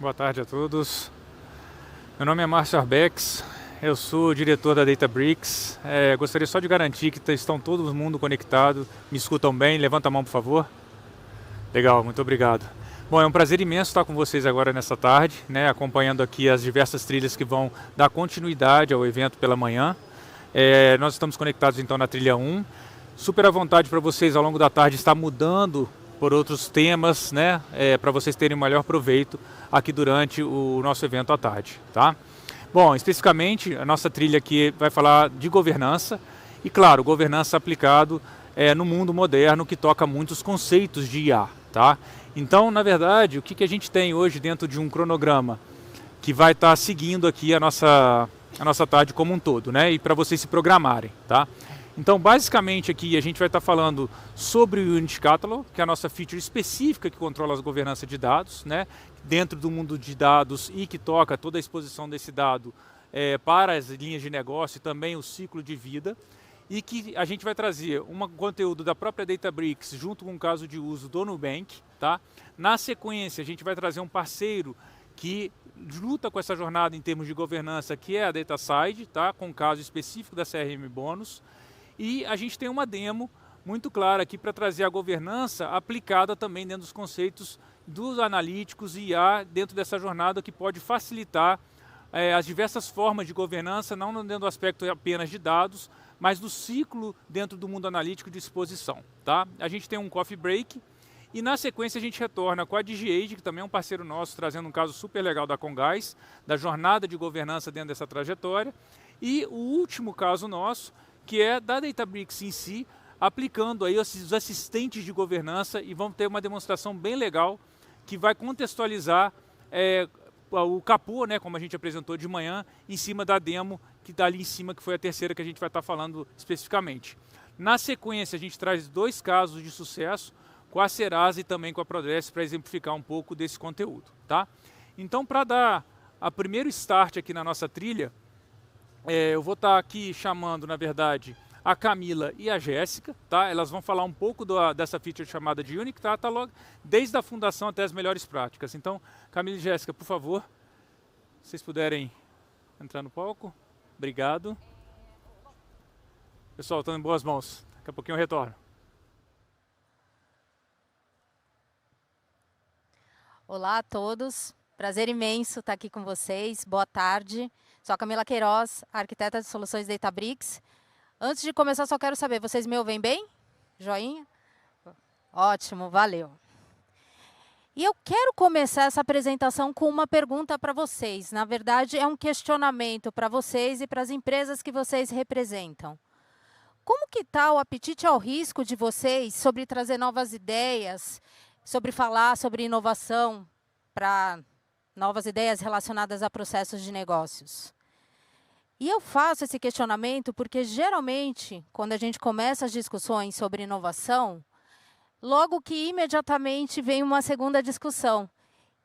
Boa tarde a todos. Meu nome é Márcio Arbex, eu sou diretor da Databricks. Gostaria só de garantir que estão todo mundo conectado, me escutam bem. Levanta a mão, por favor. Legal, muito obrigado. Bom, é um prazer imenso estar com vocês agora nessa tarde, né, acompanhando aqui as diversas trilhas que vão dar continuidade ao evento pela manhã. Nós estamos conectados então na trilha 1. Super à vontade para vocês ao longo da tarde estar mudando por outros temas, né, para vocês terem maior proveito aqui durante o nosso evento à tarde, tá? Bom, especificamente a nossa trilha aqui vai falar de governança e, claro, governança aplicado no mundo moderno que toca muitos conceitos de IA, tá? Então, na verdade, o que a gente tem hoje dentro de um cronograma que vai estar seguindo aqui a nossa tarde como um todo, né? E para vocês se programarem, tá? Então, basicamente aqui a gente vai estar falando sobre o Unity Catalog, que é a nossa feature específica que controla as governanças de dados, né? Dentro do mundo de dados e que toca toda a exposição desse dado para as linhas de negócio e também o ciclo de vida. E que a gente vai trazer um conteúdo da própria Databricks junto com um caso de uso do Nubank, tá? Na sequência, a gente vai trazer um parceiro que luta com essa jornada em termos de governança, que é a DataSide, tá? Com um caso específico da CRM Bônus. E a gente tem uma demo muito clara aqui para trazer a governança aplicada também dentro dos conceitos dos analíticos e IA dentro dessa jornada que pode facilitar as diversas formas de governança, não dentro do aspecto apenas de dados, mas do ciclo dentro do mundo analítico de exposição, tá? A gente tem um coffee break e na sequência a gente retorna com a DigiAge, que também é um parceiro nosso, trazendo um caso super legal da Congás, da jornada de governança dentro dessa trajetória. E o último caso nosso, que é da Databricks em si, aplicando aí os assistentes de governança, e vamos ter uma demonstração bem legal que vai contextualizar o capô, né, como a gente apresentou de manhã, em cima da demo que está ali em cima, que foi a terceira que a gente vai estar falando especificamente. Na sequência, a gente traz 2 casos de sucesso com a Serasa e também com a Prodress para exemplificar um pouco desse conteúdo, tá? Então, para dar a primeiro start aqui na nossa trilha, eu vou estar aqui chamando, na verdade, a Camila e a Jéssica, tá? Elas vão falar um pouco dessa feature chamada de Unity Catalog, desde a fundação até as melhores práticas. Então, Camila e Jéssica, por favor, se vocês puderem entrar no palco. Obrigado. Pessoal, estão em boas mãos. Daqui a pouquinho eu retorno. Olá a todos, prazer imenso estar aqui com vocês, boa tarde. Sou a Camila Queiroz, arquiteta de soluções Databricks. Antes de começar, só quero saber, vocês me ouvem bem? Joinha? Ótimo, valeu. E eu quero começar essa apresentação com uma pergunta para vocês. Na verdade, é um questionamento para vocês e para as empresas que vocês representam. Como que está o apetite ao risco de vocês sobre trazer novas ideias, sobre falar sobre inovação para novas ideias relacionadas a processos de negócios? E eu faço esse questionamento porque, geralmente, quando a gente começa as discussões sobre inovação, logo que imediatamente vem uma segunda discussão,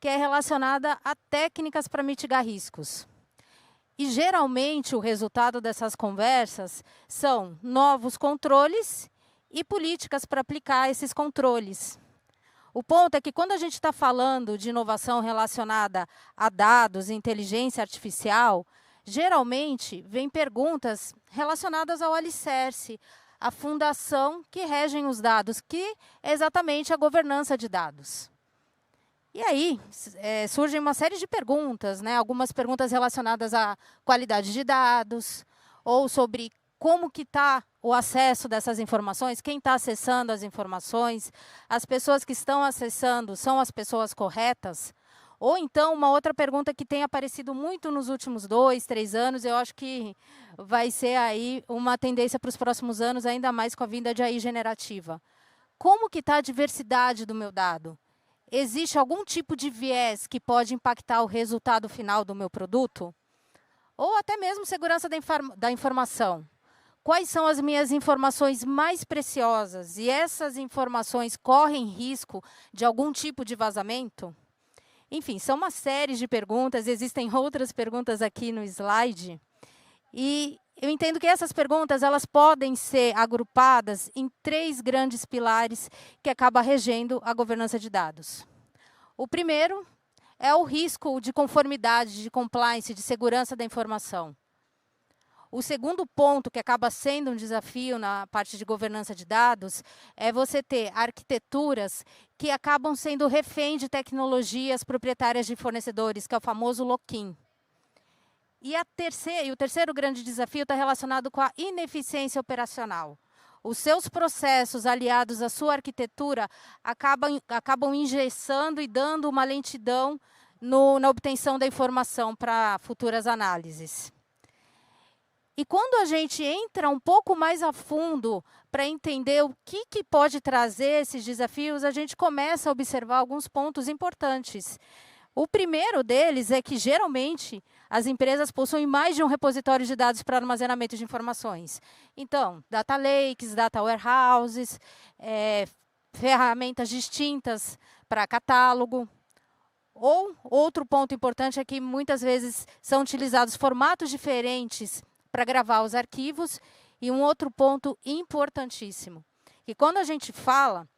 que é relacionada a técnicas para mitigar riscos. E, geralmente, o resultado dessas conversas são novos controles e políticas para aplicar esses controles. O ponto é que, quando a gente está falando de inovação relacionada a dados e inteligência artificial, geralmente, vem perguntas relacionadas ao alicerce, à fundação que regem os dados, que é exatamente a governança de dados. E aí, surgem uma série de perguntas, né? Algumas perguntas relacionadas à qualidade de dados, ou sobre como que está o acesso dessas informações, quem está acessando as informações, as pessoas que estão acessando são as pessoas corretas? Ou então, uma outra pergunta que tem aparecido muito nos últimos 2, 3 anos, eu acho que vai ser aí uma tendência para os próximos anos, ainda mais com a vinda de AI generativa. Como que está a diversidade do meu dado? Existe algum tipo de viés que pode impactar o resultado final do meu produto? Ou até mesmo segurança da informação. Quais são as minhas informações mais preciosas? E essas informações correm risco de algum tipo de vazamento? Enfim, são uma série de perguntas, existem outras perguntas aqui no slide. E eu entendo que essas perguntas elas podem ser agrupadas em 3 grandes pilares que acabam regendo a governança de dados. O primeiro é o risco de conformidade, de compliance, de segurança da informação. O segundo ponto, que acaba sendo um desafio na parte de governança de dados, é você ter arquiteturas que acabam sendo refém de tecnologias proprietárias de fornecedores, que é o famoso lock-in. E o terceiro grande desafio está relacionado com a ineficiência operacional. Os seus processos aliados à sua arquitetura acabam engessando e dando uma lentidão na obtenção da informação para futuras análises. E quando a gente entra um pouco mais a fundo para entender o que pode trazer esses desafios, a gente começa a observar alguns pontos importantes. O primeiro deles é que, geralmente, as empresas possuem mais de um repositório de dados para armazenamento de informações. Então, data lakes, data warehouses, ferramentas distintas para catálogo. Ou, outro ponto importante é que, muitas vezes, são utilizados formatos diferentes para gravar os arquivos. E um outro ponto importantíssimo, que quando a gente fala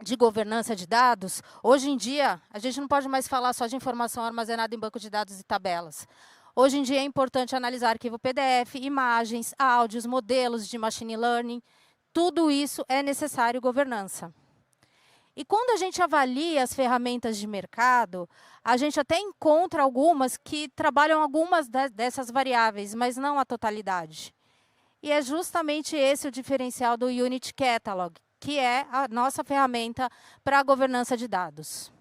de governança de dados, hoje em dia, a gente não pode mais falar só de informação armazenada em banco de dados e tabelas. Hoje em dia é importante analisar arquivo PDF, imagens, áudios, modelos de machine learning. Tudo isso é necessário governança. E quando a gente avalia as ferramentas de mercado, a gente até encontra algumas que trabalham algumas dessas variáveis, mas não a totalidade. E é justamente esse o diferencial do Unit Catalog, que é a nossa ferramenta para a governança de dados.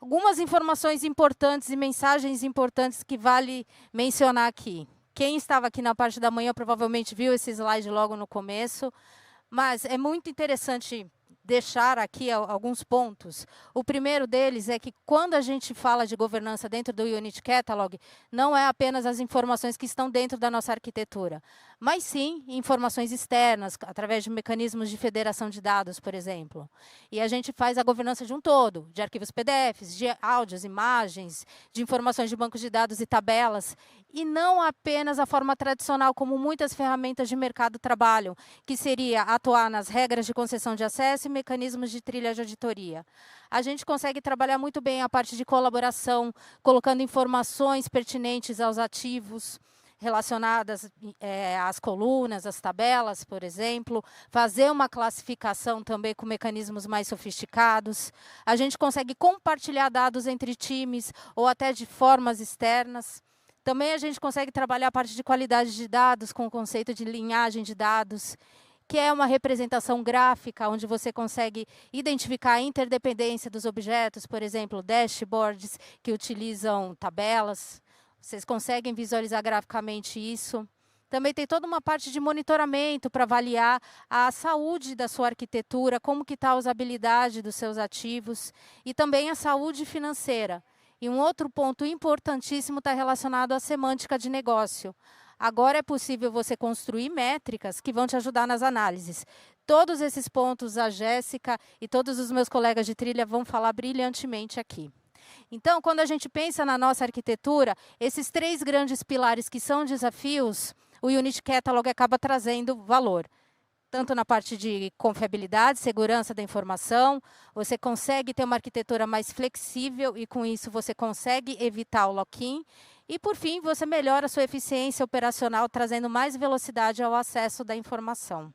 Algumas informações importantes e mensagens importantes que vale mencionar aqui. Quem estava aqui na parte da manhã provavelmente viu esse slide logo no começo, mas é muito interessante deixar aqui alguns pontos. O primeiro deles é que, quando a gente fala de governança dentro do Unit Catalog, não é apenas as informações que estão dentro da nossa arquitetura, mas sim informações externas, através de mecanismos de federação de dados, por exemplo. E a gente faz a governança de um todo, de arquivos PDFs, de áudios, imagens, de informações de bancos de dados e tabelas, e não apenas a forma tradicional, como muitas ferramentas de mercado trabalham, que seria atuar nas regras de concessão de acesso e mecanismos de trilha de auditoria. A gente consegue trabalhar muito bem a parte de colaboração, colocando informações pertinentes aos ativos, relacionadas às colunas, às tabelas, por exemplo, fazer uma classificação também com mecanismos mais sofisticados. A gente consegue compartilhar dados entre times ou até de formas externas. Também a gente consegue trabalhar a parte de qualidade de dados com o conceito de linhagem de dados, que é uma representação gráfica, onde você consegue identificar a interdependência dos objetos, por exemplo, dashboards que utilizam tabelas. Vocês conseguem visualizar graficamente isso. Também tem toda uma parte de monitoramento para avaliar a saúde da sua arquitetura, como que está a usabilidade dos seus ativos, e também a saúde financeira. E um outro ponto importantíssimo está relacionado à semântica de negócio. Agora é possível você construir métricas que vão te ajudar nas análises. Todos esses pontos a Jéssica e todos os meus colegas de trilha vão falar brilhantemente aqui. Então, quando a gente pensa na nossa arquitetura, esses três grandes pilares que são desafios, o Unit Catalog acaba trazendo valor. Tanto na parte de confiabilidade, segurança da informação, você consegue ter uma arquitetura mais flexível e, com isso, você consegue evitar o lock-in. E, por fim, você melhora a sua eficiência operacional, trazendo mais velocidade ao acesso da informação.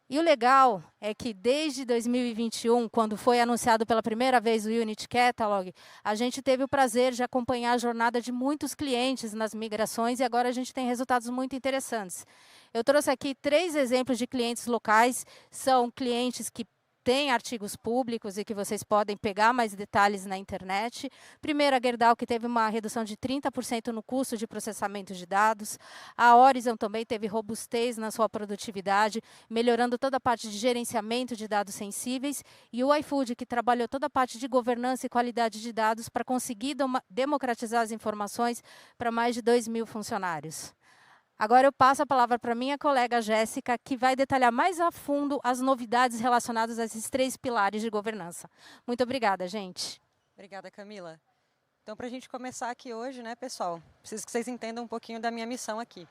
E o legal é que, desde 2021, quando foi anunciado pela primeira vez o Unit Catalog, a gente teve o prazer de acompanhar a jornada de muitos clientes nas migrações, e agora a gente tem resultados muito interessantes. Eu trouxe aqui 3 exemplos de clientes locais. São clientes que têm artigos públicos e que vocês podem pegar mais detalhes na internet. Primeiro, a Gerdau, que teve uma redução de 30% no custo de processamento de dados. A Horizon também teve robustez na sua produtividade, melhorando toda a parte de gerenciamento de dados sensíveis. E o iFood, que trabalhou toda a parte de governança e qualidade de dados para conseguir democratizar as informações para mais de 2.000 funcionários. Agora eu passo a palavra para minha colega Jéssica, que vai detalhar mais a fundo as novidades relacionadas a esses 3 pilares de governança. Muito obrigada, gente. Obrigada, Camila. Então, para a gente começar aqui hoje, né, pessoal, preciso que vocês entendam um pouquinho da minha missão aqui.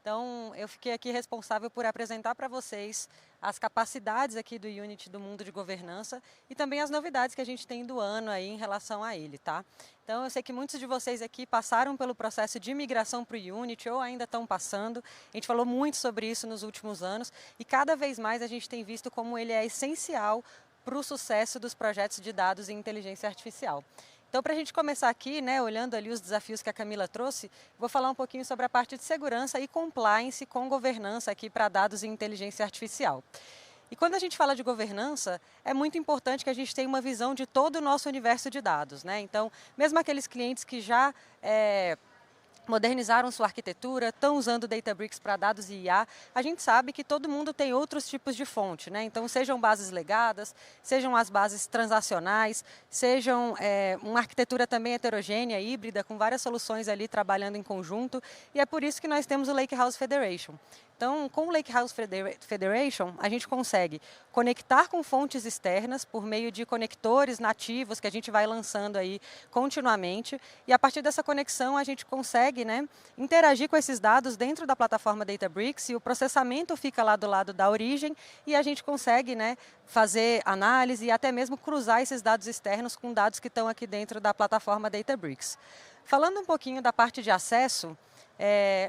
Então, eu fiquei aqui responsável por apresentar para vocês as capacidades aqui do Unity do mundo de governança e também as novidades que a gente tem do ano aí em relação a ele, tá? Então, eu sei que muitos de vocês aqui passaram pelo processo de migração para o Unity ou ainda estão passando. A gente falou muito sobre isso nos últimos anos e cada vez mais a gente tem visto como ele é essencial para o sucesso dos projetos de dados e inteligência artificial. Então, para a gente começar aqui, né, olhando ali os desafios que a Camila trouxe, vou falar um pouquinho sobre a parte de segurança e compliance com governança aqui para dados e inteligência artificial. E quando a gente fala de governança, é muito importante que a gente tenha uma visão de todo o nosso universo de dados, né? Então, mesmo aqueles clientes que já modernizaram sua arquitetura, estão usando Databricks para dados e IA, a gente sabe que todo mundo tem outros tipos de fonte, né? Então, sejam bases legadas, sejam as bases transacionais, sejam uma arquitetura também heterogênea, híbrida, com várias soluções ali trabalhando em conjunto, e é por isso que nós temos o Lakehouse Federation. Então, com o Lakehouse Federation, a gente consegue conectar com fontes externas por meio de conectores nativos que a gente vai lançando aí continuamente. E a partir dessa conexão, a gente consegue, né, interagir com esses dados dentro da plataforma Databricks e o processamento fica lá do lado da origem e a gente consegue, né, fazer análise e até mesmo cruzar esses dados externos com dados que estão aqui dentro da plataforma Databricks. Falando um pouquinho da parte de acesso,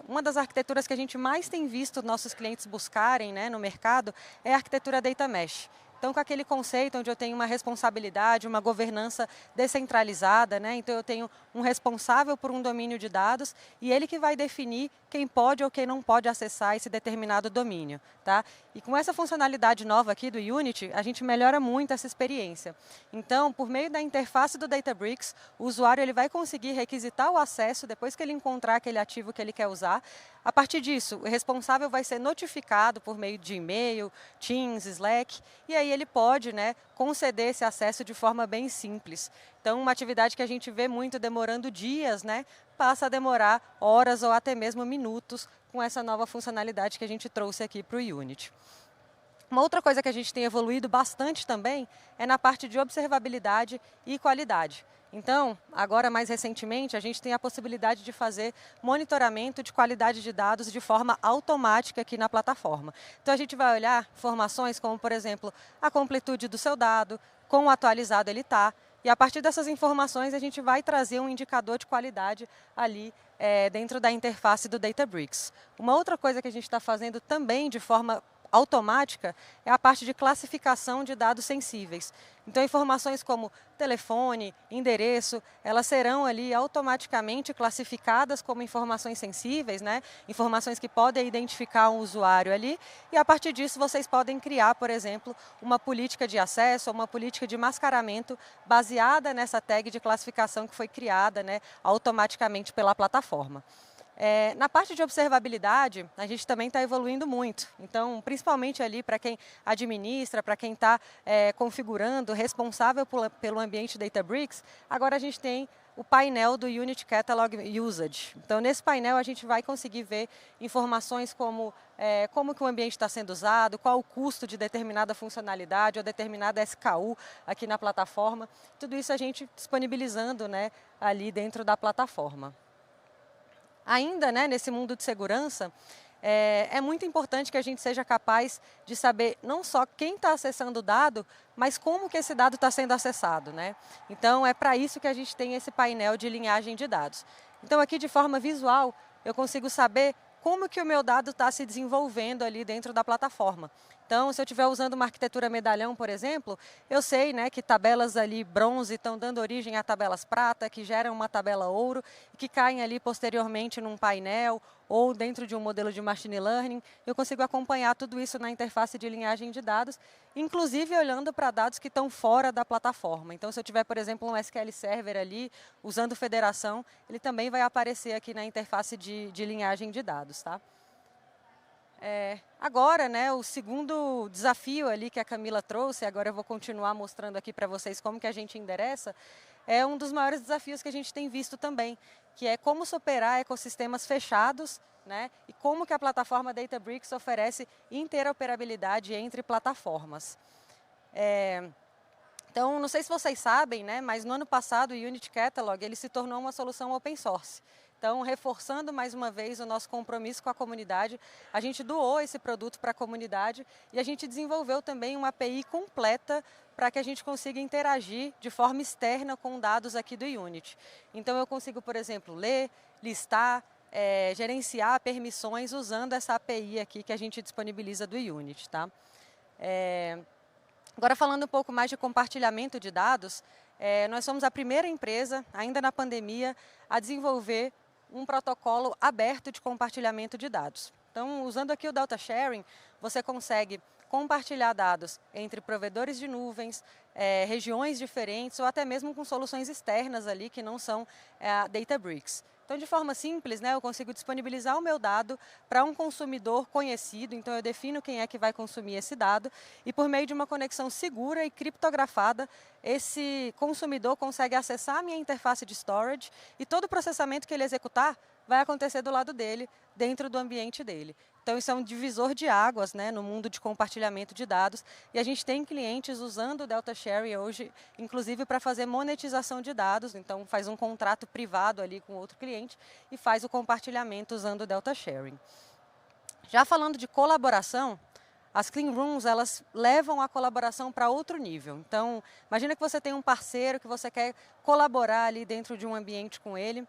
uma das arquiteturas que a gente mais tem visto nossos clientes buscarem, né, no mercado é a arquitetura Data Mesh. Então, com aquele conceito onde eu tenho uma responsabilidade, uma governança descentralizada, né? Então eu tenho um responsável por um domínio de dados e ele que vai definir quem pode ou quem não pode acessar esse determinado domínio, tá? E com essa funcionalidade nova aqui do Unity, a gente melhora muito essa experiência. Então, por meio da interface do Databricks, o usuário ele vai conseguir requisitar o acesso depois que ele encontrar aquele ativo que ele quer usar. A partir disso, o responsável vai ser notificado por meio de e-mail, Teams, Slack, e aí ele pode, né, conceder esse acesso de forma bem simples. Então, uma atividade que a gente vê muito demorando dias, né, passa a demorar horas ou até mesmo minutos com essa nova funcionalidade que a gente trouxe aqui para o Unity. Uma outra coisa que a gente tem evoluído bastante também é na parte de observabilidade e qualidade. Então, agora mais recentemente, a gente tem a possibilidade de fazer monitoramento de qualidade de dados de forma automática aqui na plataforma. Então, a gente vai olhar informações como, por exemplo, a completude do seu dado, quão atualizado ele está, e a partir dessas informações a gente vai trazer um indicador de qualidade ali dentro da interface do Databricks. Uma outra coisa que a gente está fazendo também de forma automática é a parte de classificação de dados sensíveis. Então, informações como telefone, endereço, elas serão ali automaticamente classificadas como informações sensíveis, né? Informações que podem identificar um usuário ali, e a partir disso vocês podem criar, por exemplo, uma política de acesso ou uma política de mascaramento baseada nessa tag de classificação que foi criada, né, automaticamente pela plataforma. Na parte de observabilidade, a gente também está evoluindo muito. Então, principalmente ali para quem administra, para quem está configurando, responsável pelo ambiente Databricks, agora a gente tem o painel do Unity Catalog Usage. Então, nesse painel, a gente vai conseguir ver informações como como que o ambiente está sendo usado, qual o custo de determinada funcionalidade ou determinada SKU aqui na plataforma. Tudo isso a gente disponibilizando, né, ali dentro da plataforma. Ainda, né, nesse mundo de segurança, é muito importante que a gente seja capaz de saber não só quem está acessando o dado, mas como que esse dado está sendo acessado, né? Então, é para isso que a gente tem esse painel de linhagem de dados. Então, aqui de forma visual, eu consigo saber como que o meu dado está se desenvolvendo ali dentro da plataforma. Então, se eu estiver usando uma arquitetura medalhão, por exemplo, eu sei, né, que tabelas ali bronze estão dando origem a tabelas prata, que geram uma tabela ouro, e que caem ali posteriormente num painel ou dentro de um modelo de machine learning. Eu consigo acompanhar tudo isso na interface de linhagem de dados, inclusive olhando para dados que estão fora da plataforma. Então, se eu tiver, por exemplo, um SQL Server ali, usando federação, ele também vai aparecer aqui na interface de linhagem de dados, tá? Agora, né, o segundo desafio ali que a Camila trouxe, agora eu vou continuar mostrando aqui para vocês como que a gente endereça, é um dos maiores desafios que a gente tem visto também, que é como superar ecossistemas fechados, né, e como que a plataforma Databricks oferece interoperabilidade entre plataformas. Então, não sei se vocês sabem, né, mas no ano passado o Unity Catalog ele se tornou uma solução open source. Então, reforçando mais uma vez o nosso compromisso com a comunidade, a gente doou esse produto para a comunidade e a gente desenvolveu também uma API completa para que a gente consiga interagir de forma externa com dados aqui do Unity. Então, eu consigo, por exemplo, ler, listar, gerenciar permissões usando essa API aqui que a gente disponibiliza do Unity, tá? Agora, falando um pouco mais de compartilhamento de dados, nós somos a primeira empresa, ainda na pandemia, a desenvolver um protocolo aberto de compartilhamento de dados. Então, usando aqui o Delta Sharing, você consegue compartilhar dados entre provedores de nuvens, regiões diferentes ou até mesmo com soluções externas ali que não são a Databricks. Então, de forma simples, né, eu consigo disponibilizar o meu dado para um consumidor conhecido, então eu defino quem é que vai consumir esse dado e por meio de uma conexão segura e criptografada, esse consumidor consegue acessar a minha interface de storage e todo o processamento que ele executar vai acontecer do lado dele, dentro do ambiente dele. Então, isso é um divisor de águas, né, no mundo de compartilhamento de dados. E a gente tem clientes usando o Delta Sharing hoje, inclusive para fazer monetização de dados. Então, faz um contrato privado ali com outro cliente e faz o compartilhamento usando o Delta Sharing. Já falando de colaboração, as Clean Rooms, elas levam a colaboração para outro nível. Então, imagina que você tem um parceiro que você quer colaborar ali dentro de um ambiente com ele,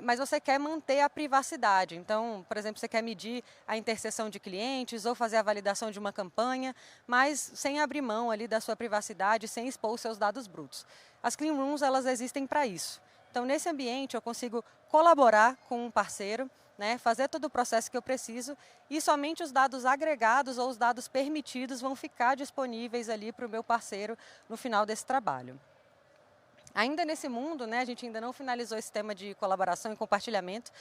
mas você quer manter a privacidade. Então, por exemplo, você quer medir a interseção de clientes ou fazer a validação de uma campanha, mas sem abrir mão ali da sua privacidade, sem expor os seus dados brutos. As Clean Rooms, elas existem para isso. Então, nesse ambiente, eu consigo colaborar com um parceiro, né, fazer todo o processo que eu preciso e somente os dados agregados ou os dados permitidos vão ficar disponíveis ali para o meu parceiro no final desse trabalho. Ainda nesse mundo, né, a gente ainda não finalizou esse tema de colaboração e compartilhamento,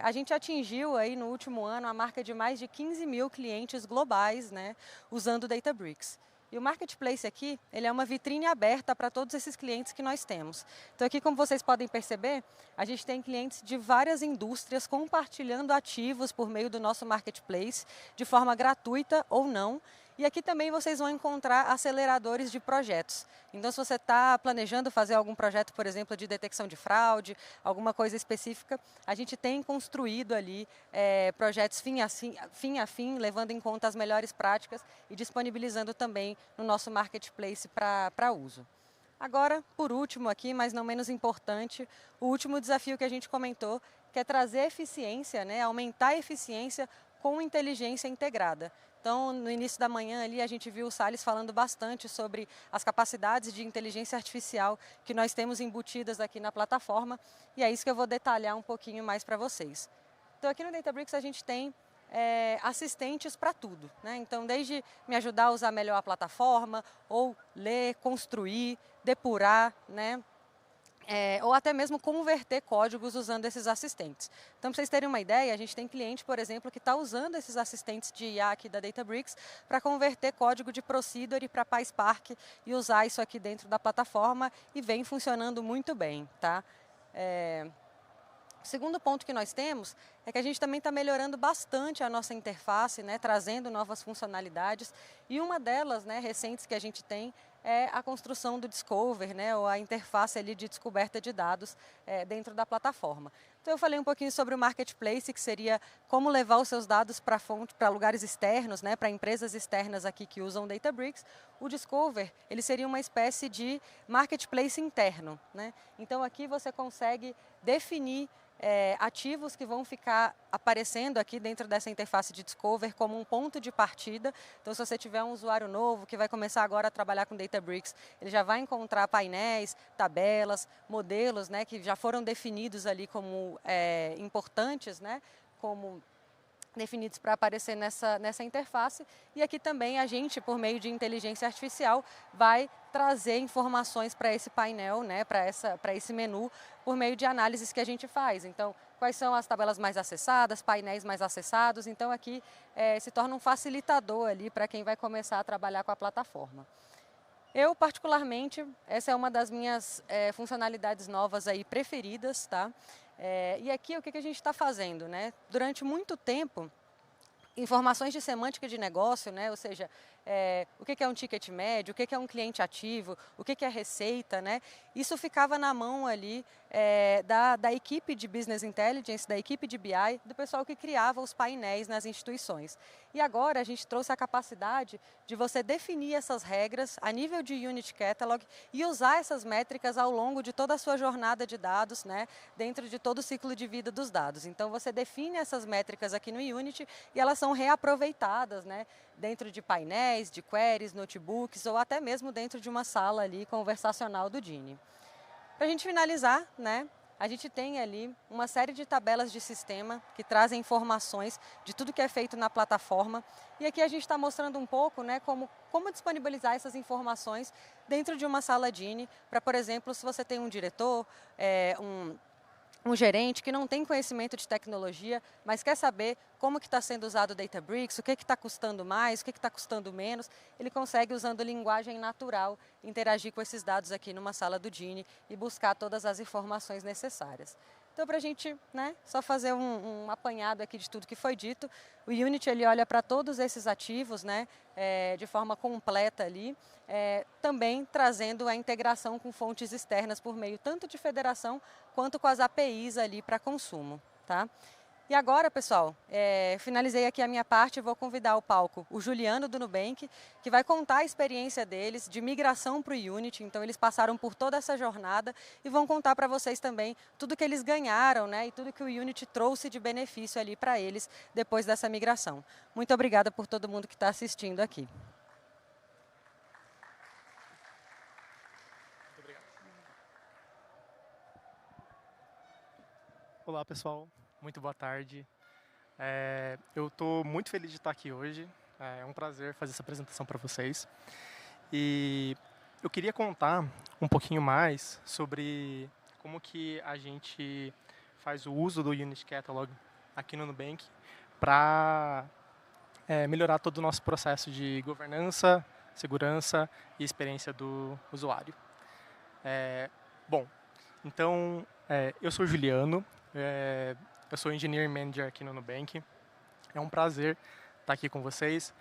a gente atingiu aí no último ano a marca de mais de 15 mil clientes globais, né, usando o Databricks. E o Marketplace aqui, ele é uma vitrine aberta para todos esses clientes que nós temos. Então aqui, como vocês podem perceber, a gente tem clientes de várias indústrias compartilhando ativos por meio do nosso Marketplace, de forma gratuita ou não. E aqui também vocês vão encontrar aceleradores de projetos. Então, se você está planejando fazer algum projeto, por exemplo, de detecção de fraude, alguma coisa específica, a gente tem construído ali projetos fim a fim, levando em conta as melhores práticas e disponibilizando também no nosso Marketplace para uso. Agora, por último aqui, mas não menos importante, o último desafio que a gente comentou, que é trazer eficiência, né, aumentar a eficiência com inteligência integrada. Então, no início da manhã ali, a gente viu o Salles falando bastante sobre as capacidades de inteligência artificial que nós temos embutidas aqui na plataforma, e é isso que eu vou detalhar um pouquinho mais para vocês. Então, aqui no Databricks a gente tem assistentes para tudo, né? Então, desde me ajudar a usar melhor a plataforma, ou ler, construir, depurar, né? Ou até mesmo converter códigos usando esses assistentes. Então, para vocês terem uma ideia, a gente tem cliente, por exemplo, que está usando esses assistentes de IA aqui da Databricks para converter código de Procedure para PySpark e usar isso aqui dentro da plataforma e vem funcionando muito bem, tá? O segundo ponto que nós temos é que a gente também está melhorando bastante a nossa interface, né, trazendo novas funcionalidades. E uma delas, né, recentes que a gente tem é a construção do Discover, né, ou a interface ali de descoberta de dados dentro da plataforma. Então eu falei um pouquinho sobre o Marketplace, que seria como levar os seus dados para fonte, para lugares externos, né, para empresas externas aqui que usam Databricks. O Discover, ele seria uma espécie de Marketplace interno, né? Então aqui você consegue definir ativos que vão ficar aparecendo aqui dentro dessa interface de Discover como um ponto de partida. Então, se você tiver um usuário novo que vai começar agora a trabalhar com Databricks, ele já vai encontrar painéis, tabelas, modelos, né, que já foram definidos ali como importantes, né, como definidos para aparecer nessa interface. E aqui também a gente, por meio de inteligência artificial, vai trazer informações para esse painel, né, para esse menu, por meio de análises que a gente faz. Então, quais são as tabelas mais acessadas, painéis mais acessados. Então, aqui se torna um facilitador ali para quem vai começar a trabalhar com a plataforma. Eu, particularmente, essa é uma das minhas funcionalidades novas aí preferidas, tá? E aqui o que a gente está fazendo, né? Durante muito tempo, informações de semântica de negócio, né? Ou seja, o que é um ticket médio, o que é um cliente ativo, o que é receita, né? Isso ficava na mão ali da equipe de Business Intelligence, da equipe de BI, do pessoal que criava os painéis nas instituições. E agora a gente trouxe a capacidade de você definir essas regras a nível de Unit Catalog e usar essas métricas ao longo de toda a sua jornada de dados, né? Dentro de todo o ciclo de vida dos dados. Então você define essas métricas aqui no Unity e elas são reaproveitadas, né? Dentro de painéis, de queries, notebooks ou até mesmo dentro de uma sala ali conversacional do Gini. Para a gente finalizar, né, a gente tem ali uma série de tabelas de sistema que trazem informações de tudo que é feito na plataforma. E aqui a gente está mostrando um pouco, né, como disponibilizar essas informações dentro de uma sala Gini, para, por exemplo, se você tem um diretor, um gerente que não tem conhecimento de tecnologia, mas quer saber como que está sendo usado o Databricks, o que está custando mais, o que está custando menos, ele consegue, usando linguagem natural, interagir com esses dados aqui numa sala do Gini e buscar todas as informações necessárias. Então, para a gente, né, só fazer um apanhado aqui de tudo que foi dito, o Unity ele olha para todos esses ativos, né, de forma completa ali, também trazendo a integração com fontes externas por meio tanto de federação quanto com as APIs ali para consumo, tá? E agora, pessoal, finalizei aqui a minha parte e vou convidar ao palco o Juliano do Nubank, que vai contar a experiência deles de migração para o Unity. Então, eles passaram por toda essa jornada e vão contar para vocês também tudo que eles ganharam, né, e tudo que o Unity trouxe de benefício ali para eles depois dessa migração. Muito obrigada por todo mundo que está assistindo aqui. Muito obrigado. Olá, pessoal. Muito boa tarde. Eu estou muito feliz de estar aqui hoje. É um prazer fazer essa apresentação para vocês. E eu queria contar um pouquinho mais sobre como que a gente faz o uso do Unity Catalog aqui no Nubank para melhorar todo o nosso processo de governança, segurança e experiência do usuário. Bom, então eu sou Juliano. Eu sou Engineering Manager aqui no Nubank. É um prazer estar aqui com vocês.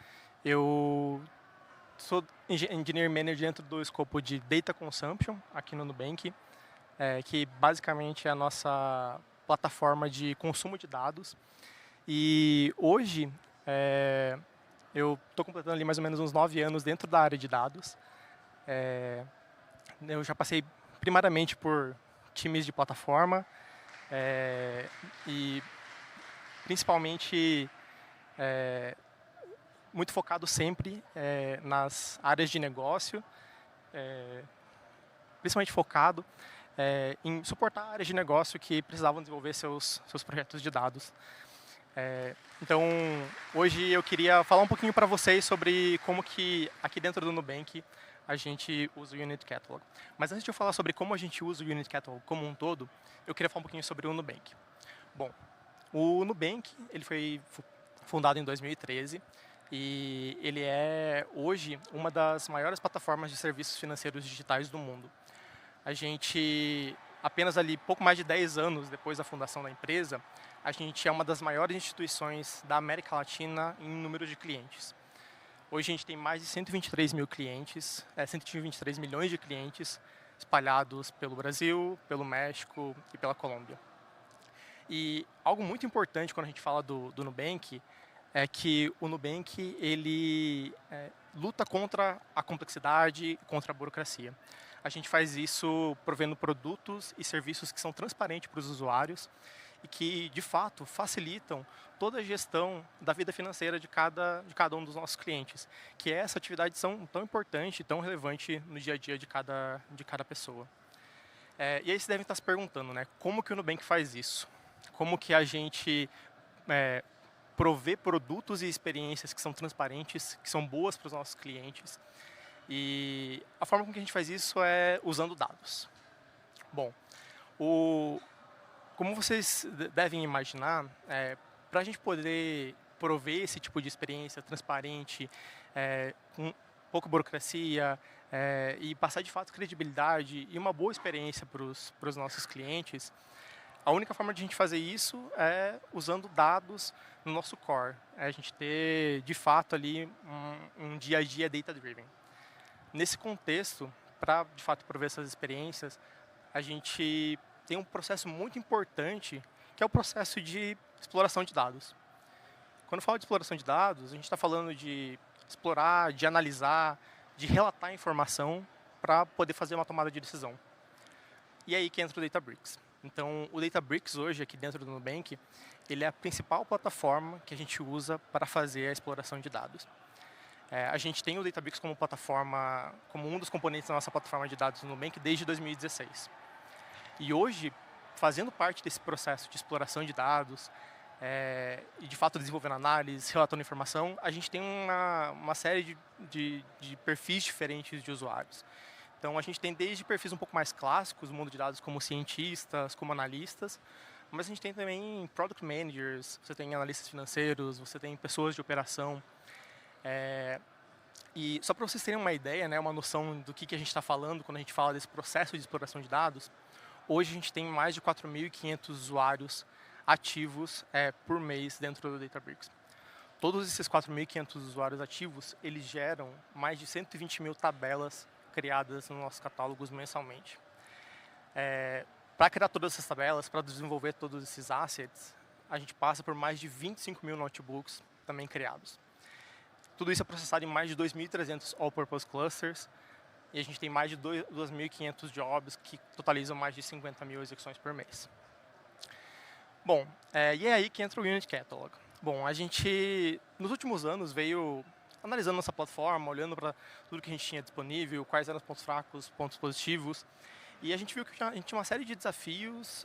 Eu sou Engineering Manager dentro do escopo de Data Consumption aqui no Nubank, que basicamente é a nossa plataforma de consumo de dados. E hoje eu estou completando ali mais ou menos uns 9 anos dentro da área de dados. Eu já passei primariamente por times de plataforma, e principalmente muito focado sempre nas áreas de negócio, principalmente focado em suportar áreas de negócio que precisavam desenvolver seus projetos de dados. Então, hoje eu queria falar um pouquinho para vocês sobre como que aqui dentro do Nubank a gente usa o Unity Catalog. Mas antes de eu falar sobre como a gente usa o Unity Catalog como um todo, eu queria falar um pouquinho sobre o Nubank. Bom, o Nubank ele foi fundado em 2013 e ele é hoje uma das maiores plataformas de serviços financeiros digitais do mundo. A gente, apenas ali pouco mais de 10 anos depois da fundação da empresa, a gente é uma das maiores instituições da América Latina em número de clientes. Hoje a gente tem mais de 123 mil clientes, 123 milhões de clientes espalhados pelo Brasil, pelo México e pela Colômbia. E algo muito importante quando a gente fala do Nubank é que o Nubank ele luta contra a complexidade, contra a burocracia. A gente faz isso provendo produtos e serviços que são transparentes para os usuários e que, de fato, facilitam toda a gestão da vida financeira de cada um dos nossos clientes, que é essa atividade tão importante, tão relevante no dia a dia de cada pessoa. E aí vocês devem estar se perguntando, né, como que o Nubank faz isso? Como que a gente provê produtos e experiências que são transparentes, que são boas para os nossos clientes? E a forma com que a gente faz isso é usando dados. Bom, como vocês devem imaginar, para a gente poder prover esse tipo de experiência transparente, com pouca burocracia, e passar de fato credibilidade e uma boa experiência para os nossos clientes, A única forma de a gente fazer isso é usando dados no nosso core. É a gente ter, de fato, ali um dia a dia data-driven. Nesse contexto, para, de fato, prover essas experiências, a gente tem um processo muito importante, que é o processo de exploração de dados. Quando fala de exploração de dados, a gente está falando de explorar, de analisar, de relatar informação para poder fazer uma tomada de decisão. E é aí que entra o Databricks. Então, o Databricks hoje, aqui dentro do Nubank, ele é a principal plataforma que a gente usa para fazer a exploração de dados. A gente tem o Databricks como plataforma, como um dos componentes da nossa plataforma de dados no Nubank desde 2016. E hoje, fazendo parte desse processo de exploração de dados, e de fato desenvolvendo análise, relatando informação, a gente tem uma série de perfis diferentes de usuários. Então, a gente tem desde perfis um pouco mais clássicos, no mundo de dados, como cientistas, como analistas, mas a gente tem também product managers, você tem analistas financeiros, você tem pessoas de operação. E só para vocês terem uma ideia, né, uma noção do que a gente está falando quando a gente fala desse processo de exploração de dados, hoje a gente tem mais de 4.500 usuários ativos por mês dentro do Databricks. Todos esses 4.500 usuários ativos, eles geram mais de 120 mil tabelas criadas nos nossos catálogos mensalmente. Para criar todas essas tabelas, para desenvolver todos esses assets, a gente passa por mais de 25 mil notebooks também criados. Tudo isso é processado em mais de 2.300 all-purpose clusters, e a gente tem mais de 2.500 jobs que totalizam mais de 50 mil execuções por mês. Bom, e é aí que entra o Unit Catalog. Bom, a gente, nos últimos anos, veio analisando nossa plataforma, olhando para tudo que a gente tinha disponível, quais eram os pontos fracos, pontos positivos, e a gente viu que a gente tinha uma série de desafios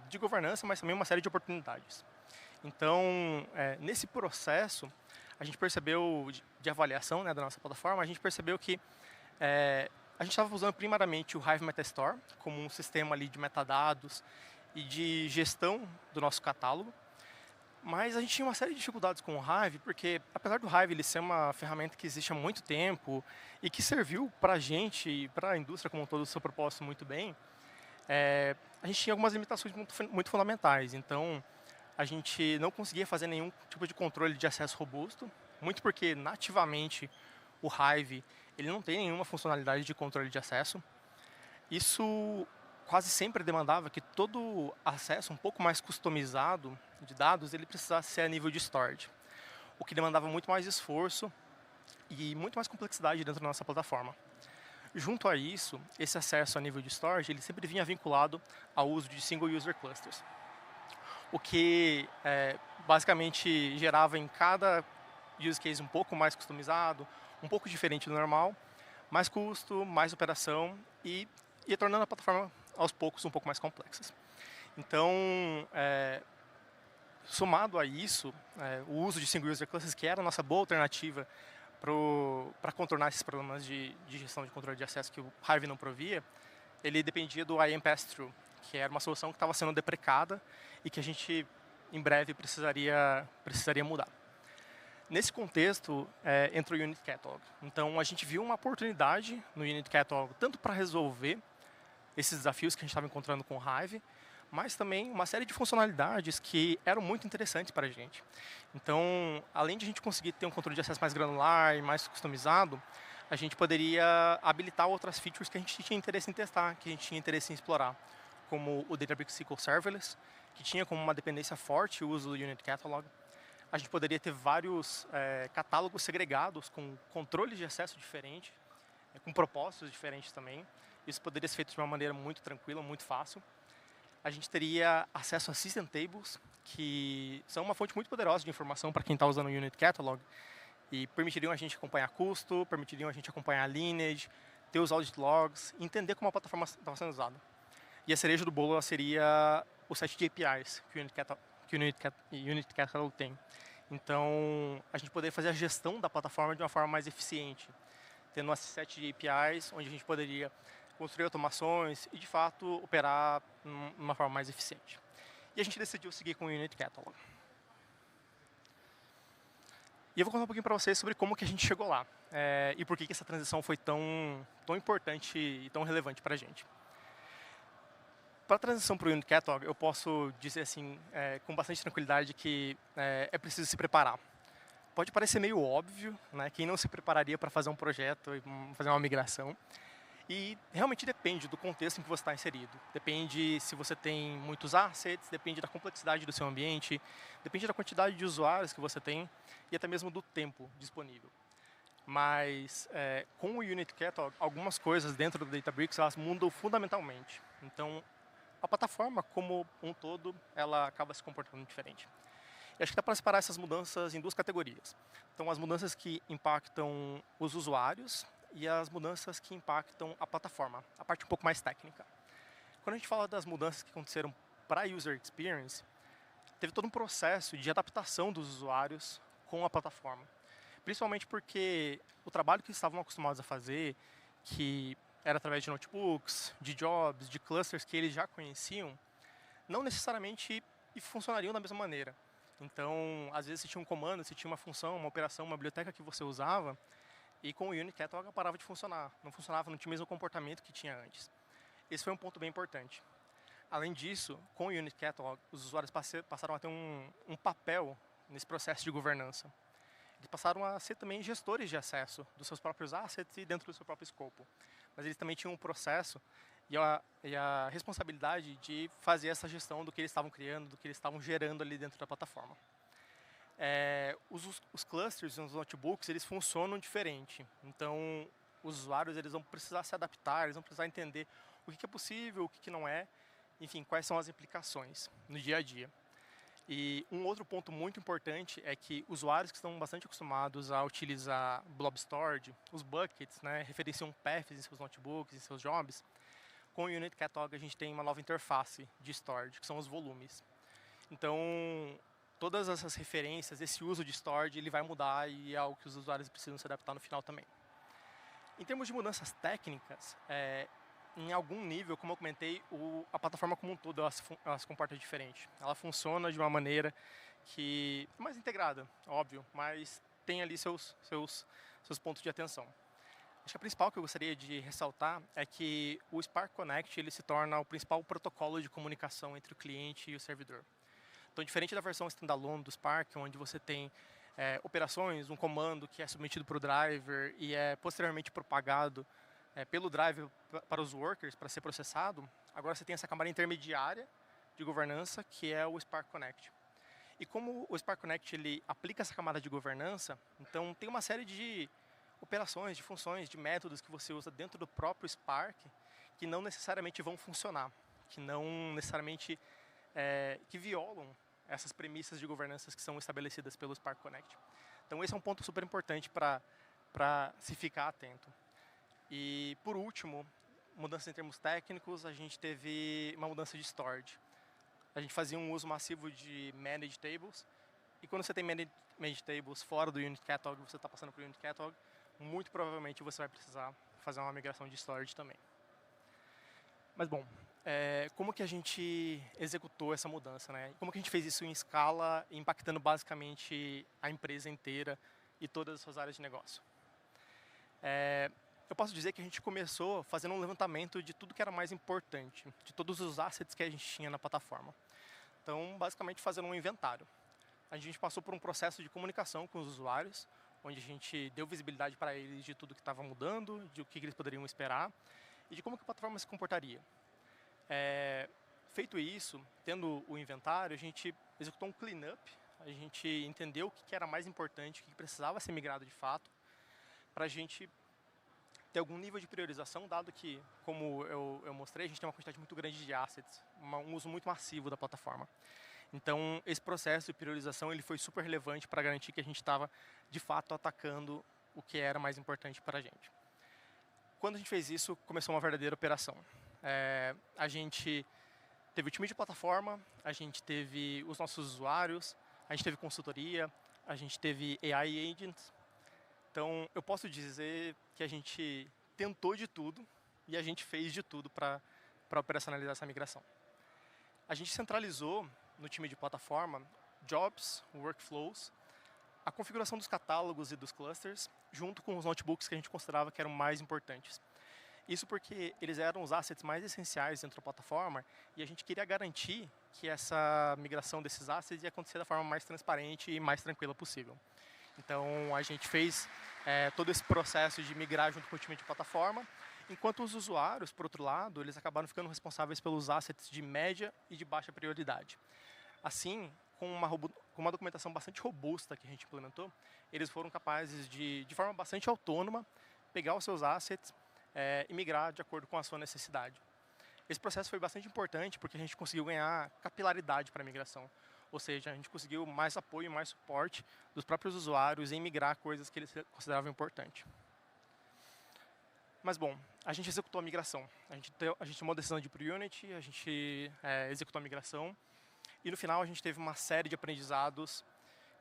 de governança, mas também uma série de oportunidades. Então, nesse processo, a gente percebeu, de avaliação, né, da nossa plataforma, a gente percebeu que a gente estava usando primariamente o Hive Metastore como um sistema ali de metadados e de gestão do nosso catálogo, mas a gente tinha uma série de dificuldades com o Hive, porque apesar do Hive ele ser uma ferramenta que existe há muito tempo e que serviu para a gente e para a indústria como um todo o seu propósito muito bem, a gente tinha algumas limitações muito fundamentais. Então, a gente não conseguia fazer nenhum tipo de controle de acesso robusto, muito porque nativamente o Hive ele não tem nenhuma funcionalidade de controle de acesso. Isso quase sempre demandava que todo acesso um pouco mais customizado de dados ele precisasse ser a nível de storage, o que demandava muito mais esforço e muito mais complexidade dentro da nossa plataforma. Junto a isso, esse acesso a nível de storage ele sempre vinha vinculado ao uso de single user clusters, o que basicamente gerava em cada use case um pouco mais customizado, um pouco diferente do normal, mais custo, mais operação e ia tornando a plataforma aos poucos um pouco mais complexas. Então, somado a isso, o uso de single user clusters, que era a nossa boa alternativa para contornar esses problemas de gestão de controle de acesso que o Hive não provia, ele dependia do IAM Pass-Through, que era uma solução que estava sendo deprecada e que a gente, em breve, precisaria mudar. Nesse contexto, entra o Unit Catalog. Então, a gente viu uma oportunidade no Unit Catalog, tanto para resolver esses desafios que a gente estava encontrando com o Hive, mas também uma série de funcionalidades que eram muito interessantes para a gente. Então, além de a gente conseguir ter um controle de acesso mais granular e mais customizado, a gente poderia habilitar outras features que a gente tinha interesse em testar, que a gente tinha interesse em explorar, como o Databricks SQL Serverless, que tinha como uma dependência forte o uso do Unit Catalog. A gente poderia ter vários catálogos segregados com controles de acesso diferentes, com propósitos diferentes também. Isso poderia ser feito de uma maneira muito tranquila, muito fácil. A gente teria acesso a System Tables, que são uma fonte muito poderosa de informação para quem está usando o Unit Catalog e permitiriam a gente acompanhar custo, permitiriam a gente acompanhar lineage, ter os audit logs, entender como a plataforma estava sendo usada. E a cereja do bolo seria o set de APIs que o Unit Catalog tem. Então, a gente poderia fazer a gestão da plataforma de uma forma mais eficiente, tendo um set de APIs onde a gente poderia construir automações e, de fato, operar de uma forma mais eficiente. E a gente decidiu seguir com o Unit Catalog. E eu vou contar um pouquinho para vocês sobre como que a gente chegou lá e por que essa transição foi tão importante e tão relevante para a gente. Para a transição para o Unit Catalog, eu posso dizer assim, com bastante tranquilidade, que é preciso se preparar. Pode parecer meio óbvio, né? Quem não se prepararia para fazer um projeto e fazer uma migração. E realmente depende do contexto em que você está inserido. Depende se você tem muitos assets, depende da complexidade do seu ambiente, depende da quantidade de usuários que você tem e até mesmo do tempo disponível. Mas com o Unit Catalog, algumas coisas dentro do Databricks elas mudam fundamentalmente. Então, a plataforma como um todo, ela acaba se comportando diferente. E acho que dá para separar essas mudanças em duas categorias. Então, as mudanças que impactam os usuários e as mudanças que impactam a plataforma, a parte um pouco mais técnica. Quando a gente fala das mudanças que aconteceram para a User Experience, teve todo um processo de adaptação dos usuários com a plataforma. Principalmente porque o trabalho que eles estavam acostumados a fazer, que era através de notebooks, de jobs, de clusters que eles já conheciam, não necessariamente funcionariam da mesma maneira. Então, às vezes você tinha um comando, você tinha uma função, uma operação, uma biblioteca que você usava, e com o Unit Catalog parava de funcionar. Não funcionava, não tinha o mesmo comportamento que tinha antes. Esse foi um ponto bem importante. Além disso, com o Unit Catalog, os usuários passaram a ter um papel nesse processo de governança. Eles passaram a ser também gestores de acesso dos seus próprios assets e dentro do seu próprio escopo. Mas eles também tinham um processo e a responsabilidade de fazer essa gestão do que eles estavam criando, do que eles estavam gerando ali dentro da plataforma. Os clusters e os notebooks, eles funcionam diferente. Então, os usuários eles vão precisar se adaptar, eles vão precisar entender o que é possível, o que não é, enfim, quais são as implicações no dia a dia. E um outro ponto muito importante é que usuários que estão bastante acostumados a utilizar blob storage, os buckets, né, referenciam paths em seus notebooks, em seus jobs, com o Unit Catalog a gente tem uma nova interface de storage, que são os volumes. Então, todas essas referências, esse uso de storage, ele vai mudar e é algo que os usuários precisam se adaptar no final também. Em termos de mudanças técnicas, em algum nível, como eu comentei, a plataforma como um todo ela se comporta diferente. Ela funciona de uma maneira que é mais integrada, óbvio, mas tem ali seus pontos de atenção. Acho que a principal que eu gostaria de ressaltar é que o Spark Connect ele se torna o principal protocolo de comunicação entre o cliente e o servidor. Então, diferente da versão standalone do Spark, onde você tem operações, um comando que é submetido para o driver e é posteriormente propagado pelo driver para os workers, para ser processado, agora você tem essa camada intermediária de governança, que é o Spark Connect. E como o Spark Connect ele aplica essa camada de governança, então tem uma série de operações, de funções, de métodos que você usa dentro do próprio Spark que não necessariamente vão funcionar, que não necessariamente que violam essas premissas de governança que são estabelecidas pelo Spark Connect. Então esse é um ponto super importante para se ficar atento. E, por último, mudança em termos técnicos, a gente teve uma mudança de storage. A gente fazia um uso massivo de Managed Tables, e quando você tem Managed Tables fora do Unit Catalog, você está passando para o Unit Catalog, muito provavelmente você vai precisar fazer uma migração de storage também. Mas, bom, como que a gente executou essa mudança, né? Como que a gente fez isso em escala, impactando basicamente a empresa inteira e todas as suas áreas de negócio? Eu posso dizer que a gente começou fazendo um levantamento de tudo que era mais importante, de todos os assets que a gente tinha na plataforma. Então, basicamente, fazendo um inventário. A gente passou por um processo de comunicação com os usuários, onde a gente deu visibilidade para eles de tudo que estava mudando, de o que eles poderiam esperar e de como que a plataforma se comportaria. Feito isso, tendo o inventário, a gente executou um cleanup, a gente entendeu o que era mais importante, o que precisava ser migrado de fato, para a gente ter algum nível de priorização, dado que, como eu mostrei, a gente tem uma quantidade muito grande de assets, um uso muito massivo da plataforma. Então, esse processo de priorização ele foi super relevante para garantir que a gente estava, de fato, atacando o que era mais importante para a gente. Quando a gente fez isso, começou uma verdadeira operação. A gente teve o time de plataforma, a gente teve os nossos usuários, a gente teve consultoria, a gente teve AI agents. Então, eu posso dizer que a gente tentou de tudo e a gente fez de tudo para operacionalizar essa migração. A gente centralizou no time de plataforma jobs, workflows, a configuração dos catálogos e dos clusters, junto com os notebooks que a gente considerava que eram mais importantes. Isso porque eles eram os assets mais essenciais dentro da plataforma e a gente queria garantir que essa migração desses assets ia acontecer da forma mais transparente e mais tranquila possível. Então, a gente fez todo esse processo de migrar junto com o time de plataforma, enquanto os usuários, por outro lado, eles acabaram ficando responsáveis pelos assets de média e de baixa prioridade. Assim, com uma documentação bastante robusta que a gente implementou, eles foram capazes de forma bastante autônoma, pegar os seus assets e migrar de acordo com a sua necessidade. Esse processo foi bastante importante porque a gente conseguiu ganhar capilaridade para a migração. Ou seja, a gente conseguiu mais apoio e mais suporte dos próprios usuários em migrar coisas que eles consideravam importantes. Mas, bom, a gente executou a migração. A gente tomou a decisão de ir para o Unity, a gente executou a migração. E, no final, a gente teve uma série de aprendizados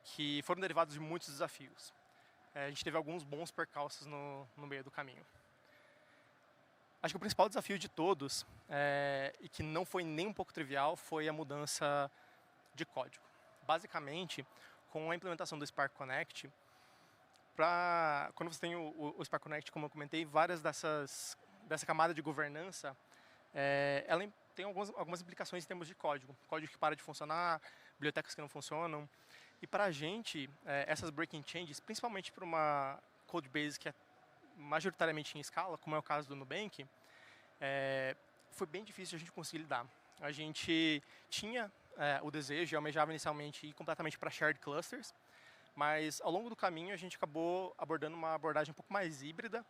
que foram derivados de muitos desafios. A gente teve alguns bons percalços no meio do caminho. Acho que o principal desafio de todos, e que não foi nem um pouco trivial, foi a mudança de código. Basicamente, com a implementação do Spark Connect, quando você tem o Spark Connect, como eu comentei, várias dessa camada de governança, ela tem algumas implicações em termos de código. Código que para de funcionar, bibliotecas que não funcionam. E para a gente, essas breaking changes, principalmente para uma codebase que é majoritariamente em escala, como é o caso do Nubank, foi bem difícil a gente conseguir lidar. A gente tinha o desejo e almejava inicialmente ir completamente para shared clusters, mas ao longo do caminho a gente acabou abordando uma abordagem um pouco mais híbrida,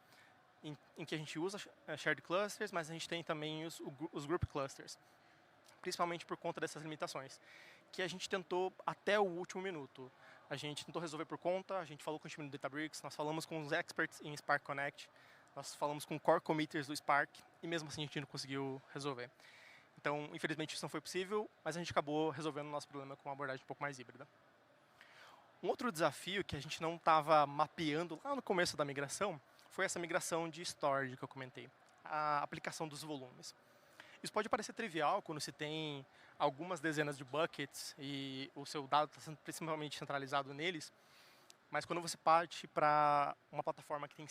em que a gente usa shared clusters, mas a gente tem também os group clusters, principalmente por conta dessas limitações, que a gente tentou até o último minuto. A gente tentou resolver por conta, a gente falou com o time do Databricks, nós falamos com os experts em Spark Connect, nós falamos com core committers do Spark, e mesmo assim a gente não conseguiu resolver. Então, infelizmente, isso não foi possível, mas a gente acabou resolvendo o nosso problema com uma abordagem um pouco mais híbrida. Um outro desafio que a gente não estava mapeando lá no começo da migração foi essa migração de storage que eu comentei, a aplicação dos volumes. Isso pode parecer trivial quando se tem algumas dezenas de buckets e o seu dado está sendo principalmente centralizado neles, mas quando você parte para uma plataforma que tem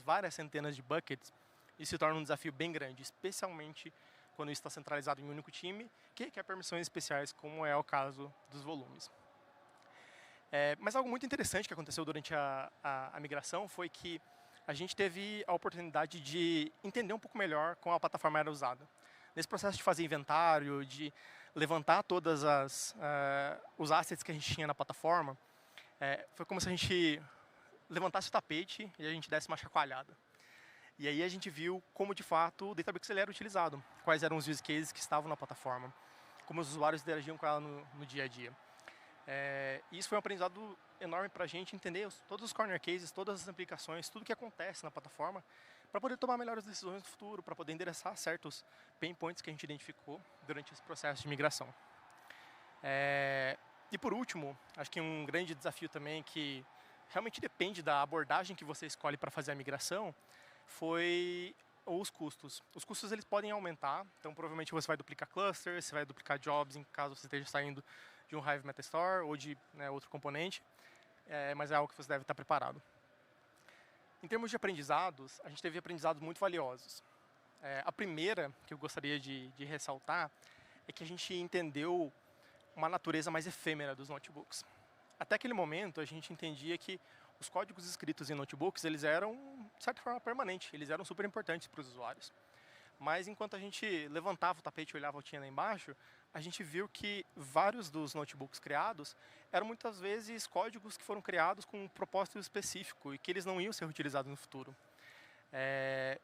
várias centenas de buckets, isso se torna um desafio bem grande, especialmente quando isso está centralizado em um único time, que requer permissões especiais, como é o caso dos volumes. Mas algo muito interessante que aconteceu durante a migração foi que a gente teve a oportunidade de entender um pouco melhor como a plataforma era usada. Nesse processo de fazer inventário, de levantar todos os assets que a gente tinha na plataforma, foi como se a gente levantasse o tapete e a gente desse uma chacoalhada. E aí a gente viu como, de fato, o Databricks ele era utilizado, quais eram os use cases que estavam na plataforma, como os usuários interagiam com ela no dia a dia. E isso foi um aprendizado enorme para a gente entender todos os corner cases, todas as implicações, tudo que acontece na plataforma, para poder tomar melhores decisões no futuro, para poder endereçar certos pain points que a gente identificou durante esse processo de migração. E por último, acho que um grande desafio também que realmente depende da abordagem que você escolhe para fazer a migração foi os custos. Os custos eles podem aumentar, então provavelmente você vai duplicar clusters, você vai duplicar jobs em caso você esteja saindo de um Hive Metastore ou de outro componente, mas é algo que você deve estar preparado. Em termos de aprendizados, a gente teve aprendizados muito valiosos. A primeira que eu gostaria de ressaltar é que a gente entendeu uma natureza mais efêmera dos notebooks. Até aquele momento, a gente entendia que os códigos escritos em notebooks, eles eram, de certa forma, permanentes, eles eram super importantes para os usuários. Mas enquanto a gente levantava o tapete e olhava o que tinha lá embaixo, a gente viu que vários dos notebooks criados eram muitas vezes códigos que foram criados com um propósito específico e que eles não iam ser utilizados no futuro.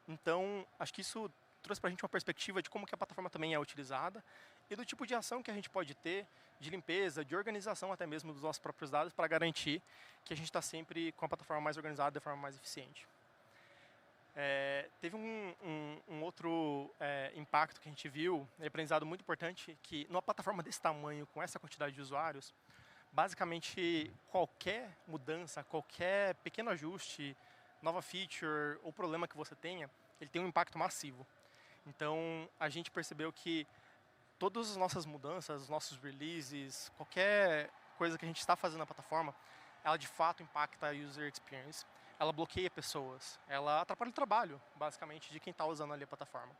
Então, acho que isso trouxe para a gente uma perspectiva de como que a plataforma também é utilizada e do tipo de ação que a gente pode ter de limpeza, de organização até mesmo dos nossos próprios dados para garantir que a gente está sempre com a plataforma mais organizada de forma mais eficiente. Teve um outro impacto que a gente viu, aprendizado muito importante, que numa plataforma desse tamanho, com essa quantidade de usuários, basicamente qualquer mudança, qualquer pequeno ajuste, nova feature ou problema que você tenha, ele tem um impacto massivo. Então, a gente percebeu que todas as nossas mudanças, os nossos releases, qualquer coisa que a gente está fazendo na plataforma, ela de fato impacta a user experience, ela bloqueia pessoas, ela atrapalha o trabalho, basicamente, de quem está usando ali a plataforma.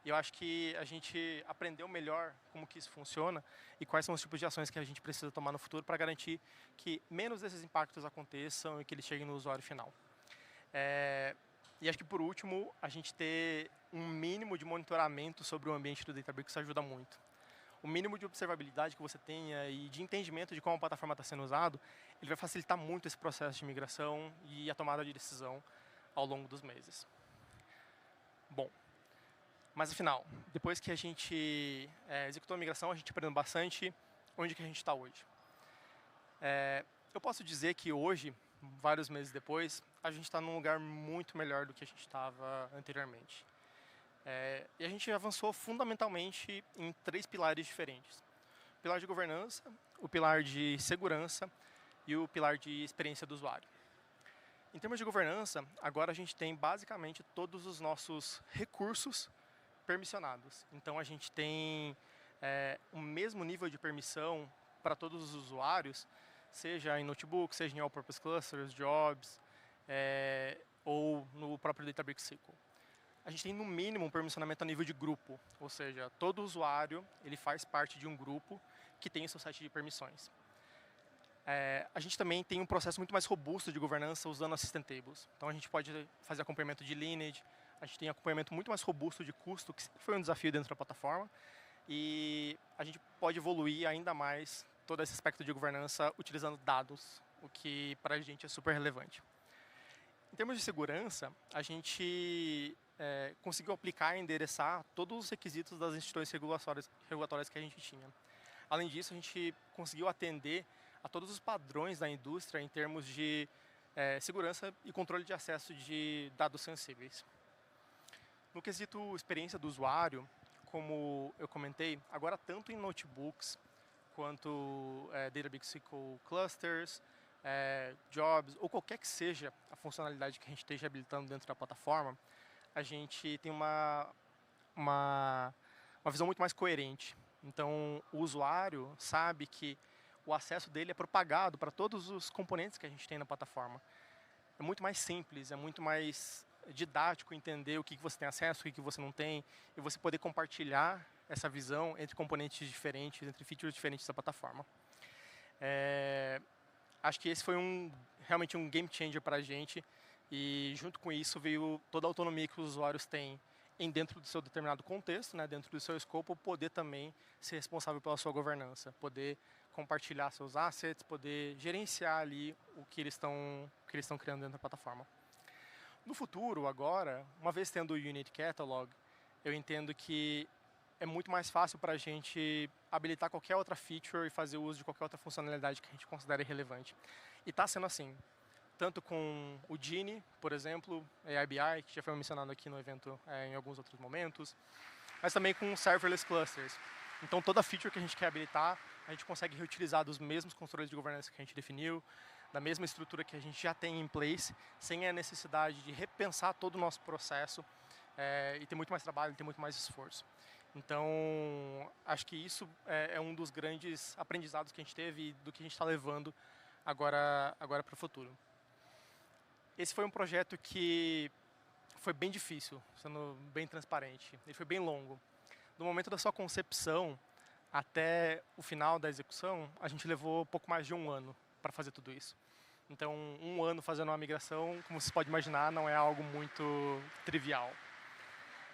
E eu acho que a gente aprendeu melhor como que isso funciona e quais são os tipos de ações que a gente precisa tomar no futuro para garantir que menos desses impactos aconteçam e que eles cheguem no usuário final. E acho que, por último, a gente ter um mínimo de monitoramento sobre o ambiente do Databricks ajuda muito. O mínimo de observabilidade que você tenha e de entendimento de como a plataforma está sendo usada, ele vai facilitar muito esse processo de migração e a tomada de decisão ao longo dos meses. Bom, mas afinal, depois que a gente executou a migração, a gente aprendeu bastante onde que a gente está hoje. Eu posso dizer que hoje, vários meses depois, a gente está num lugar muito melhor do que a gente estava anteriormente. E a gente avançou fundamentalmente em 3 pilares diferentes. O pilar de governança, o pilar de segurança e o pilar de experiência do usuário. Em termos de governança, agora a gente tem basicamente todos os nossos recursos permissionados. Então a gente tem o mesmo nível de permissão para todos os usuários, seja em notebook, seja em all-purpose clusters, jobs, ou no próprio Databricks SQL. A gente tem no mínimo um permissionamento a nível de grupo, ou seja, todo usuário ele faz parte de um grupo que tem o seu set de permissões. A gente também tem um processo muito mais robusto de governança usando Assistant Tables. Então a gente pode fazer acompanhamento de lineage, a gente tem acompanhamento muito mais robusto de custo, que sempre foi um desafio dentro da plataforma, e a gente pode evoluir ainda mais todo esse aspecto de governança utilizando dados, o que para a gente é super relevante. Em termos de segurança, a gente conseguiu aplicar e endereçar todos os requisitos das instituições regulatórias que a gente tinha. Além disso, a gente conseguiu atender a todos os padrões da indústria em termos de segurança e controle de acesso de dados sensíveis. No quesito experiência do usuário, como eu comentei, agora tanto em notebooks quanto Databricks SQL Clusters, Jobs, ou qualquer que seja a funcionalidade que a gente esteja habilitando dentro da plataforma, a gente tem uma visão muito mais coerente. Então, o usuário sabe que o acesso dele é propagado para todos os componentes que a gente tem na plataforma. É muito mais simples, é muito mais didático entender o que você tem acesso, o que você não tem, e você poder compartilhar essa visão entre componentes diferentes, entre features diferentes da plataforma. Acho que esse foi realmente um game changer para a gente, e junto com isso veio toda a autonomia que os usuários têm dentro do seu determinado contexto, dentro do seu escopo, poder também ser responsável pela sua governança, poder compartilhar seus assets, poder gerenciar ali o que eles estão criando dentro da plataforma. No futuro, agora, uma vez tendo o Unit Catalog, eu entendo que é muito mais fácil para a gente habilitar qualquer outra feature e fazer uso de qualquer outra funcionalidade que a gente considere relevante. E está sendo assim, tanto com o Genie, por exemplo, AIBI, que já foi mencionado aqui no evento em alguns outros momentos, mas também com Serverless Clusters. Então, toda feature que a gente quer habilitar, a gente consegue reutilizar dos mesmos controles de governança que a gente definiu, da mesma estrutura que a gente já tem em place, sem a necessidade de repensar todo o nosso processo e ter muito mais trabalho, ter muito mais esforço. Então, acho que isso é um dos grandes aprendizados que a gente teve e do que a gente está levando agora para o futuro. Esse foi um projeto que foi bem difícil, sendo bem transparente. Ele foi bem longo. Do momento da sua concepção até o final da execução, a gente levou pouco mais de 1 ano para fazer tudo isso. Então, 1 ano fazendo uma migração, como você pode imaginar, não é algo muito trivial.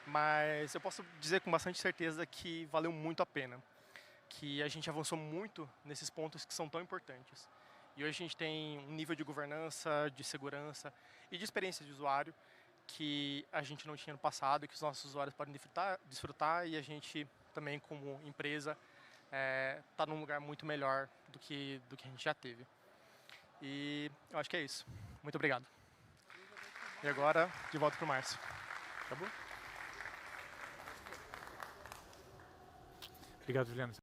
Mas eu posso dizer com bastante certeza que valeu muito a pena. Que a gente avançou muito nesses pontos que são tão importantes. E hoje a gente tem um nível de governança, de segurança e de experiência de usuário que a gente não tinha no passado, que os nossos usuários podem desfrutar e a gente também, como empresa, está num lugar muito melhor do que a gente já teve. E eu acho que é isso. Muito obrigado. E agora, de volta para o Márcio. Acabou? Obrigado, Juliano.